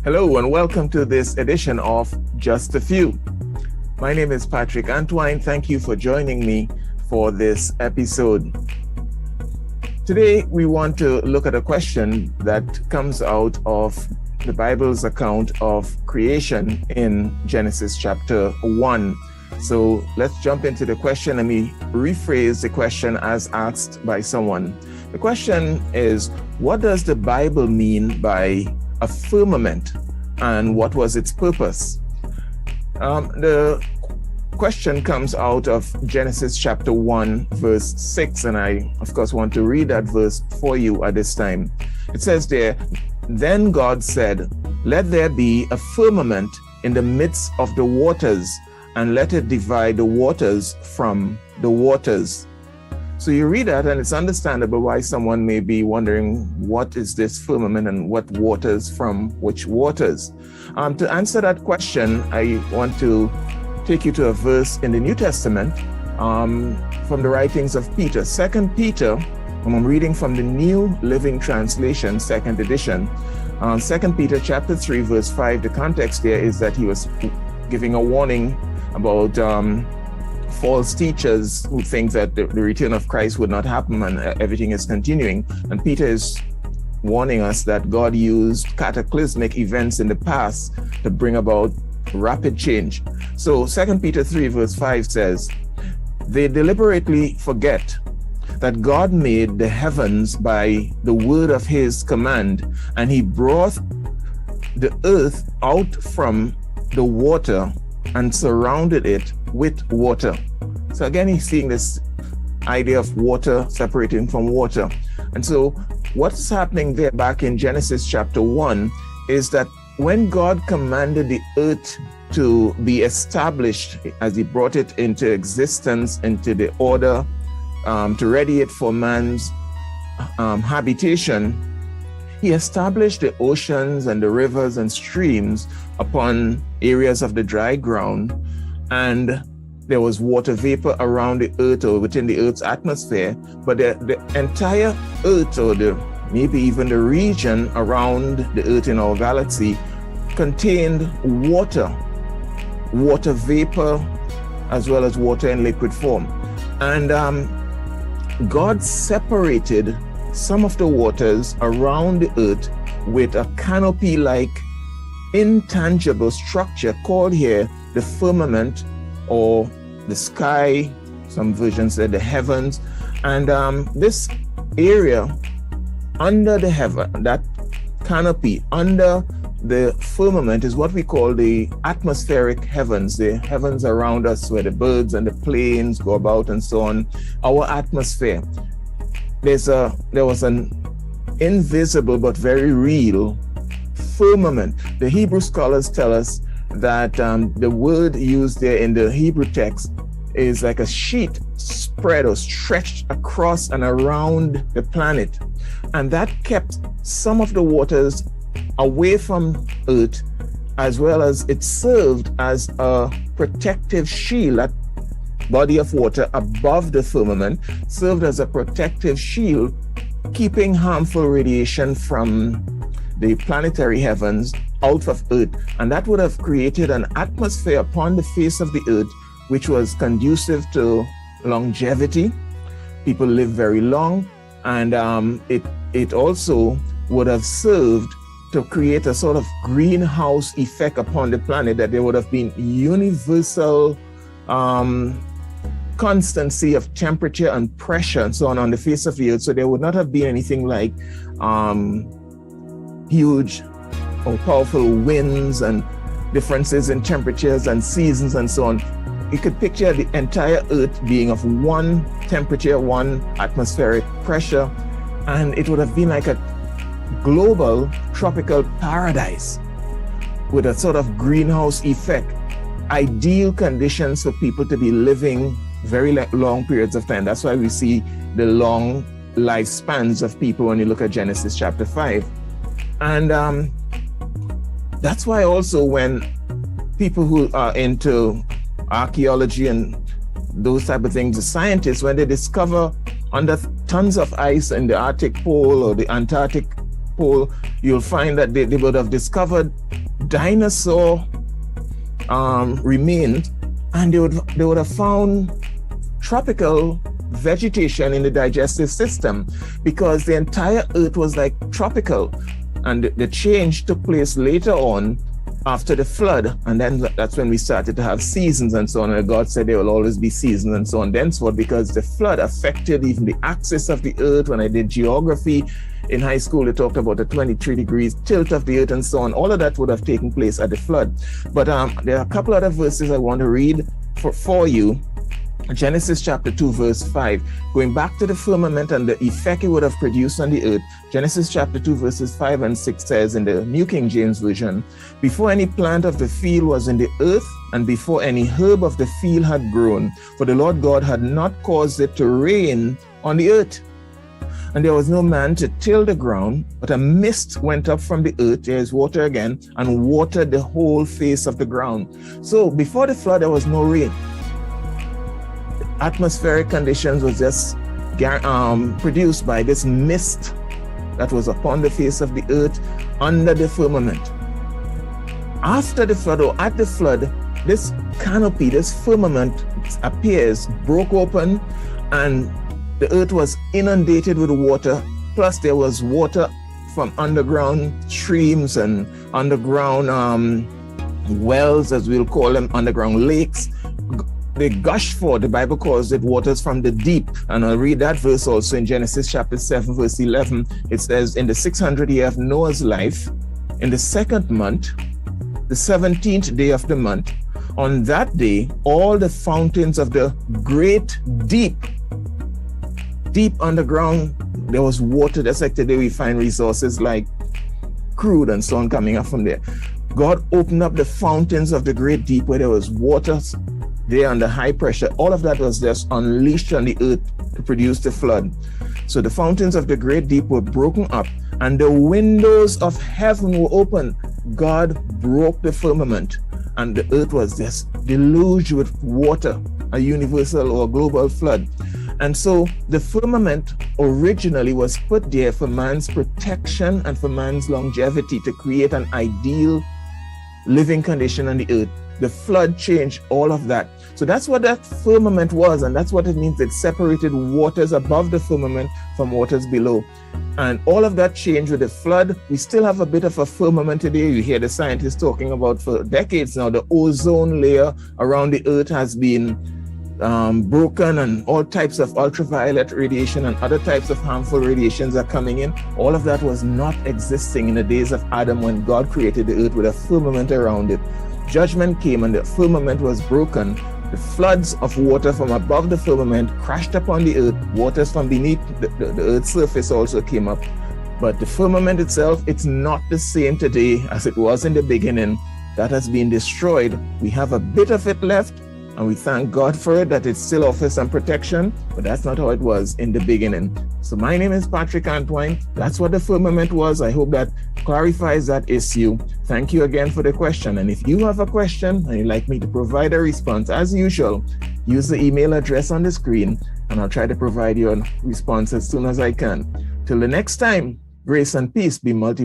Hello and welcome to this edition of Just a Few. My name is Patrick Antwine. Thank you for joining me for this episode. Today we want to look at a question that comes out of the Bible's account of creation in Genesis chapter 1. So let's jump into the question and we rephrase the question as asked by someone. The question is, what does the Bible mean by a firmament, and what was its purpose? The question comes out of Genesis chapter 1 verse 6, and I of course want to read that verse for you at this time. It says there, "Then God said, let there be a firmament in the midst of the waters, and let it divide the waters from the waters." So you read that and it's understandable why someone may be wondering, what is this firmament and what waters from which waters? To answer that question, I want to take you to a verse in the New Testament from the writings of Peter. 2 Peter, and I'm reading from the New Living Translation, 2nd edition. 2 Peter chapter 3 verse 5, the context there is that he was giving a warning about false teachers who think that the return of Christ would not happen and everything is continuing. And Peter is warning us that God used cataclysmic events in the past to bring about rapid change. So 2 Peter 3 verse 5 says, "They deliberately forget that God made the heavens by the word of his command, and he brought the earth out from the water and surrounded it with water." So again, he's seeing this idea of water separating from water. And so what's happening there back in Genesis chapter 1 is that when God commanded the earth to be established, as he brought it into existence, into the order, to ready it for man's habitation, he established the oceans and the rivers and streams upon areas of the dry ground, and there was water vapor around the earth or within the earth's atmosphere, but the entire earth, or maybe even the region around the earth in our galaxy, contained water vapor, as well as water in liquid form. And God separated some of the waters around the earth with a canopy-like intangible structure called here the firmament, or the sky. Some versions said the heavens. And this area under the heaven, that canopy under the firmament, is what we call the atmospheric heavens, the heavens around us where the birds and the planes go about and so on, our atmosphere. There was an invisible but very real firmament. The Hebrew scholars tell us that the word used there in the Hebrew text is like a sheet spread or stretched across and around the planet. And that kept some of the waters away from earth, as well as it served as a protective shield. That body of water above the firmament served as a protective shield, keeping harmful radiation from the planetary heavens out of earth. And that would have created an atmosphere upon the face of the earth which was conducive to longevity. People live very long, and it also would have served to create a sort of greenhouse effect upon the planet, that there would have been universal constancy of temperature and pressure and so on the face of the earth. So there would not have been anything like huge or powerful winds and differences in temperatures and seasons and so on. You could picture the entire earth being of one temperature, one atmospheric pressure, and it would have been like a global tropical paradise with a sort of greenhouse effect. Ideal conditions for people to be living very long periods of time. That's why we see the long lifespans of people when you look at Genesis chapter 5. And that's why also when people who are into archaeology and those type of things, the scientists, when they discover under tons of ice in the Arctic Pole or the Antarctic Pole, you'll find that they would have discovered dinosaur remains, and they would have found tropical vegetation in the digestive system, because the entire earth was like tropical. And the change took place later on after the flood, and then that's when we started to have seasons and so on. And God said there will always be seasons and so on thenceforth, because the flood affected even the axis of the earth. When I did geography in high school, they talked about the 23 degrees tilt of the earth and so on. All of that would have taken place at the flood. But there are a couple other verses I want to read for you. Genesis chapter 2 verse 5, going back to the firmament and the effect it would have produced on the earth. Genesis chapter 2 verses 5 and 6 says in the New King James Version, before any plant of the field was in the earth, and before any herb of the field had grown, for the Lord God had not caused it to rain on the earth. And there was no man to till the ground, but a mist went up from the earth, there is water again, and watered the whole face of the ground. So before the flood, there was no rain. Atmospheric conditions was just produced by this mist that was upon the face of the earth under the firmament. After the flood, or at the flood, this canopy, this firmament appears, broke open, and the earth was inundated with water. Plus there was water from underground streams and underground wells, as we'll call them, underground lakes. They gush forth. The Bible calls it waters from the deep. And I'll read that verse also in Genesis chapter 7, verse 11. It says, in the 600th year of Noah's life, in the second month, the 17th day of the month, on that day, all the fountains of the great deep underground, there was water. That's like today we find resources like crude and so on coming up from there. God opened up the fountains of the great deep where there was water there under high pressure. All of that was just unleashed on the earth to produce the flood. So the fountains of the great deep were broken up, and the windows of heaven were open. God broke the firmament, and the earth was just deluged with water, a universal or global flood. And so the firmament originally was put there for man's protection and for man's longevity, to create an ideal living condition on the earth. The flood changed all of that. So that's what that firmament was, and that's what it means. It separated waters above the firmament from waters below. And all of that changed with the flood. We still have a bit of a firmament today. You hear the scientists talking about for decades now, the ozone layer around the earth has been broken, and all types of ultraviolet radiation and other types of harmful radiations are coming in. All of that was not existing in the days of Adam, when God created the earth with a firmament around it. Judgment came and the firmament was broken. The floods of water from above the firmament crashed upon the earth. Waters from beneath the earth's surface also came up. But the firmament itself, it's not the same today as it was in the beginning. That has been destroyed. We have a bit of it left, and we thank God for it, that it still offers some protection, but that's not how it was in the beginning. So my name is Patrick Antwine. That's what the firmament was. I hope that clarifies that issue. Thank you again for the question. And if you have a question and you'd like me to provide a response, as usual, use the email address on the screen, and I'll try to provide you a response as soon as I can. Till the next time, grace and peace be multiplied.